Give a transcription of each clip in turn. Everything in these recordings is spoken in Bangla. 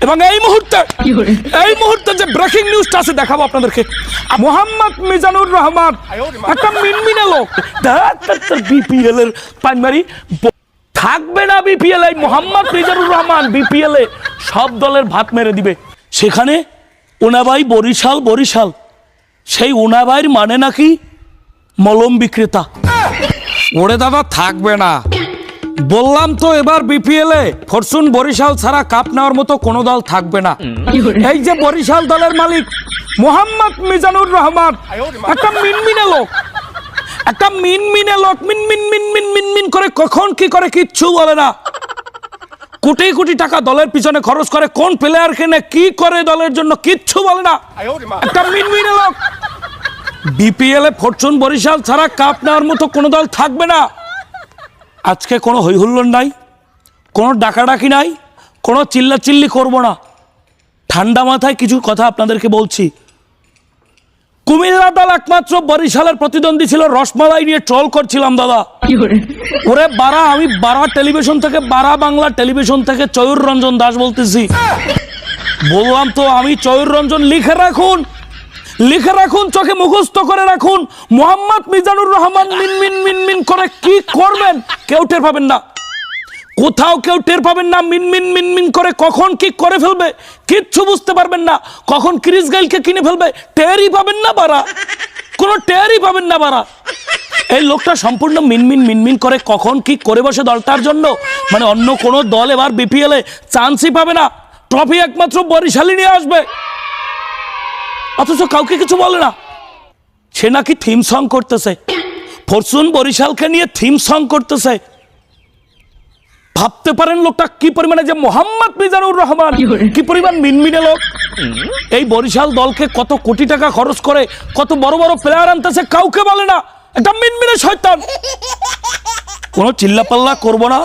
এবং এই মুহূর্তে যে ব্রেকিং নিউজটা আছে দেখাবো আপনাদেরকে। মোহাম্মদ মিজানুর রহমান একটা মিনমিনে লোক, বিপিএল এর প্রাইমারি থাকবে না। বিপিএল এই মোহাম্মদ মিজানুর রহমান বিপিএল এ সব দলের ভাত মেরে দিবে। সেখানে ওনাবাই বরিশাল সেই ওনাবাইর মানে নাকি মলম বিক্রেতা। ওরে দাদা থাকবে না, বললাম তো এবার বিপিএল এ ফরচুন বরিশাল ছাড়া কাপ নেওয়ার মতো কোনো দল থাকবে না। এই যে বরিশাল দলের মালিক মোহাম্মদ মিজানুর রহমান একটা মিনমিনে লোক, মিনমিন করে কখন কি করে কিচ্ছু বলে না। কোটি কোটি টাকা দলের পিছনে খরচ করে, কোন প্লেয়ার কেনে কি করে দলের জন্য কিচ্ছু বলে না। একটা মিনমিনে লোক। বিপিএল এ ফরচুন বরিশাল ছাড়া কাপ নেওয়ার মতো কোনো দল থাকবে না। আজকে কোনো হৈহুল্লোড় নাই, কোনো ডাকাডাকি নাই, কোনো চিল্লাচিল্লি করব না। ঠান্ডা মাথায় কিছু কথা আপনাদেরকে বলছি। কুমিল্লা দল একমাত্র বরিশালের প্রতিদ্বন্দ্বী ছিল, রসমালাই নিয়ে ট্রল করছিলাম দাদা। ওরে আমি টেলিভিশন থেকে বাংলা টেলিভিশন থেকে চয়ুর রঞ্জন দাস বলতেছি। বললাম তো আমি চয়ুর রঞ্জন, লিখে রাখুন, চোখে মুখস্থ করে রাখুন। মোহাম্মদ মিজানুর রহমান মিনমিন করে কি করবেন কেউ টের পাবেন না, কোথাও কেউ টের পাবেন না। মিনমিন করে কখন কি করে ফেলবে কিচ্ছু বুঝতে পারবেন না। কখন ক্রিস গেইলকে কিনে ফেলবে টেরই পাবেন না বারা, কোনো টেরই পাবেন না বারা। এই লোকটা সম্পূর্ণ মিনমিন করে কখন কি করে বসে দলটার জন্য, মানে অন্য কোনো দল এবার বিপিএল এ চান্সই পাবে না। ট্রফি একমাত্র বরিশালই নিয়ে আসবে, অথচ কাউকে কিছু বলে না। সে নাকি থিম সং করতেছে, ফরচুন বরিশালকে নিয়ে থিম সং করতেছে। ভাবতে পারেন লোকটা কি পরিমাণে, যে মোহাম্মদ মিজানুর রহমান কি পরিমাণ মিনমিনে লোক। এই বরিশাল দলকে কত কোটি টাকা খরচ করে কত বড় বড় প্লেয়ার আনতেছে, কাউকে বলে না। এটা মিনমিনে শয়তান। কোনো চিল্লাপাল্লা করব না।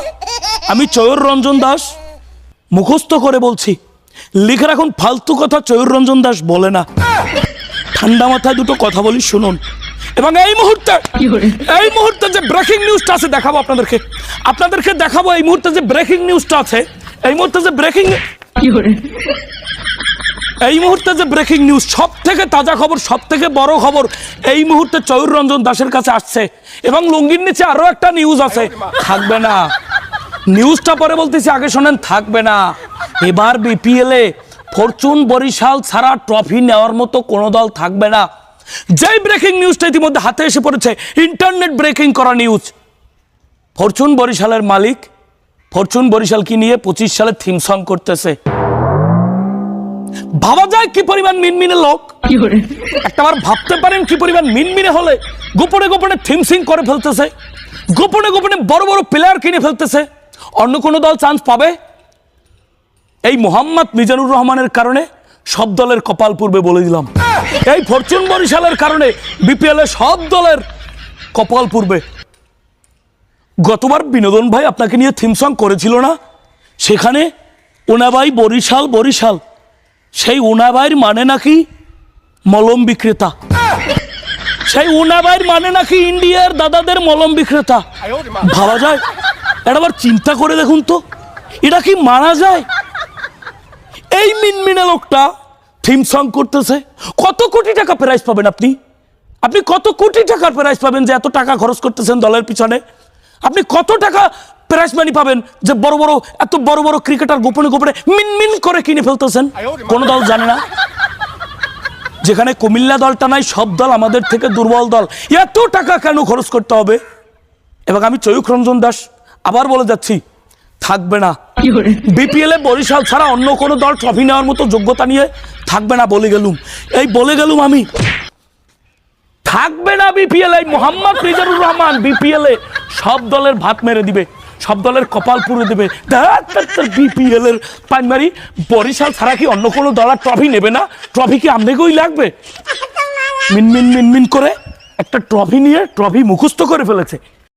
আমি চয়ুর রঞ্জন দাস মুখস্থ করে বলছি, লিখে রাখুন। ফালতু কথা চয়ুর রঞ্জন দাস বলে না। ঠান্ডা মাথায় দুটো কথা বলি শুনুন। এবং এই মুহূর্তে যে ব্রেকিং নিউজটা আছে দেখাবো আপনাদেরকে দেখাবো। এই মুহূর্তে যে ব্রেকিং নিউজটা আছে, এই মুহূর্তে যে ব্রেকিং নিউজ, সব থেকে তাজা খবর, সব থেকে বড় খবর এই মুহূর্তে চয়ুর রঞ্জন দাসের কাছে আসছে। এবং লুঙ্গির নিচে আরো একটা নিউজ আছে, থাকবে না। নিউজটা পরে বলতেছি, আগে শোনেন। থাকবে না। এবার বিপিএল এ ফরচুন বরিশাল ছাড়া ট্রফি নেওয়ার মতো কোনো দল থাকবে না। যেই ব্রেকিং নিউজটা ইতিমধ্যে হাতে এসে পড়েছে, ইন্টারনেট ব্রেকিং করা নিউজ। ফরচুন বরিশালের মালিক ফরচুন বরিশালকে নিয়ে 25 সালে থিম সং করতেছে। ভাবা যায় কি পরিমাণ মিনমিনে লোক। একটাবার ভাবতে পারেন কি পরিমাণ মিনমিনে হলে গোপনে থিম সিং করে ফেলতেছে, গোপনে বড় বড় প্লেয়ার কিনে ফেলতেছে। অন্য কোনো দল চান্স পাবে? এই মোহাম্মদ মিজানুর রহমানের কারণে সব দলের কপাল পূর্বে বলে দিলাম। এই ফরচুন বরিশালের কারণে বিপিএল এ সব দলের কপাল পূর্বে। গতবার বিনোদন ভাই আপনাকে নিয়ে থিম সং করেছিল না? সেখানে ওনাবাই বরিশাল সেই ওনাবাইর মানে নাকি মলম বিক্রেতা, সেই ওনাবাইর মানে নাকি ইন্ডিয়ার দাদাদের মলম বিক্রেতা। ভাবা যায়? একবার চিন্তা করে দেখুন তো, এটা কি মানা যায়? এই মিনমিনে লোকটা থিম সং করতেছে। কত কোটি টাকা প্রাইজ পাবেন আপনি কত কোটি টাকার প্রাইজ পাবেন যে এত টাকা খরচ করতেছেন দলের পিছনে? আপনি কত টাকা প্রাইজ মানি পাবেন যে এত বড় বড় ক্রিকেটার গোপনে মিনমিন করে কিনে ফেলতেছেন? কোন দল জানে না। যেখানে কুমিল্লা দলটা নাই, সব দল আমাদের থেকে দুর্বল দল, এত টাকা কেন খরচ করতে হবে? এবং আমি চয়ুর রঞ্জন দাস আবার বলে যাচ্ছি, থাকবে না। বিপিএল এ বরিশাল ছাড়া অন্য কোনো দল ট্রফি নেওয়ার মতো যোগ্যতা নিয়ে থাকবে না। বলে গেলুম আমি, থাকবে না বিপিএল। এই মোহাম্মদ মিজানুর রহমান বিপিএল এ সব দলের ভাত মেরে দিবে, সব দলের কপাল পুড়ে দেবে। বিপিএল এর প্রাইমারি বরিশাল ছাড়া কি অন্য কোনো দল আর ট্রফি নেবে না? ট্রফি কি আমনেকেই লাগবে? মিনমিন করে একটা ট্রফি নিয়ে ট্রফি মুখস্থ করে ফেলেছে।